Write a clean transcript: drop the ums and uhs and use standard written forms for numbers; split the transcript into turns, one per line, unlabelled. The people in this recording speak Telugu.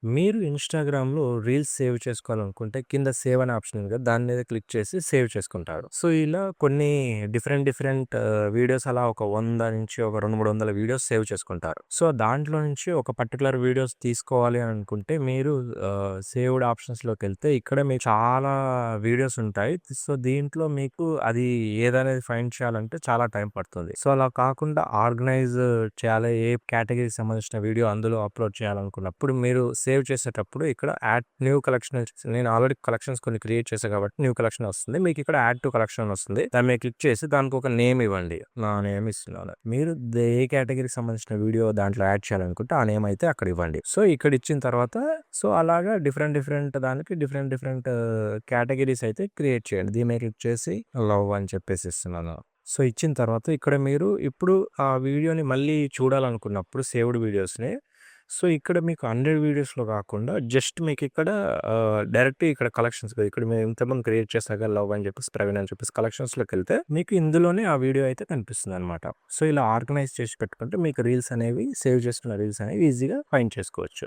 మీరు ఇన్‌స్టాగ్రామ్‌లో రీల్స్ సేవ్ చేసుకోవాలనుకుంటే కింద సేవ్ అనే ఆప్షన్ ఉంది కదా! దాని మీద క్లిక్ చేసి సేవ్ చేసుకుంటారు. సో, ఇలా కొన్ని డిఫరెంట్ వీడియోస్ అలా ఒక 100 నుంచి ఒక 200, 300 వీడియోస్ సేవ్ చేసుకుంటారు. సో, దాంట్లో నుంచి ఒక పర్టిక్యులర్ వీడియోస్ తీసుకోవాలి అని అనుకుంటే మీరు సేవ్డ్ ఆప్షన్స్‌లోకెళ్తే ఇక్కడ మీకు చాలా వీడియోస్ ఉంటాయి. సో, దీంట్లో మీకు అది ఏదనేది ఫైండ్ చేయాలంటే చాలా టైం పడుతుంది. సో, అలా కాకుండా ఆర్గనైజ్ చేయాలి. ఏ కేటగిరీకి సంబంధించిన వీడియో అందులో అప్‌లోడ్ చేయాలనుకున్నప్పుడు మీరు సేవ్ చేసేటప్పుడు ఇక్కడ యాడ్ న్యూ కలెక్షన్ నేను ఆల్రెడీ కలెక్షన్స్ కొన్ని క్రియేట్ చేశా కాబట్టి న్యూ కలెక్షన్ వస్తుంది. మీకు ఇక్కడ యాడ్ టు కలెక్షన్ వస్తుంది. దాని మీద క్లిక్ చేసి దానికి ఒక నేమ్ ఇవ్వండి. నా నేమ్ ఇస్తున్నాను. మీరు ఏ కేటగిరీకి సంబంధించిన వీడియో దాంట్లో యాడ్ చేయాలనుకుంటే ఆ నేమ్ అయితే అక్కడ ఇవ్వండి. సో, ఇక్కడ ఇచ్చిన తర్వాత సో, అలాగా డిఫరెంట్ దానికి డిఫరెంట్ కేటగిరీస్ అయితే క్రియేట్ చేయండి. దీని మీద క్లిక్ చేసి లవ్ అని చెప్పేసి ఇస్తున్నాను. సో, ఇచ్చిన తర్వాత ఇక్కడ మీరు ఇప్పుడు ఆ వీడియోని మళ్ళీ చూడాలనుకున్నప్పుడు సేవ్డ్ వీడియోస్‌ని సో, ఇక్కడ మీకు 100 వీడియోస్‌లో కాకుండా జస్ట్ మీకిక్కడ డైరెక్ట్ ఇక్కడ కలెక్షన్స్ ఇక్కడ మేము ఇంతకుముందు క్రియేట్ చేశాగా లవ్ అని చెప్పేసి, ప్రవీణ్ అని చెప్పేసి కలెక్షన్స్‌లోకెళ్తే మీకు ఇందులోనే ఆ వీడియో అయితే కనిపిస్తుందనమాట. సో, ఇలా ఆర్గనైజ్ చేసి పెట్టుకుంటే మీకు రీల్స్ అనేవి సేవ్ చేసుకున్న రీల్స్ అనేవి ఈజీగా ఫైండ్ చేసుకోవచ్చు.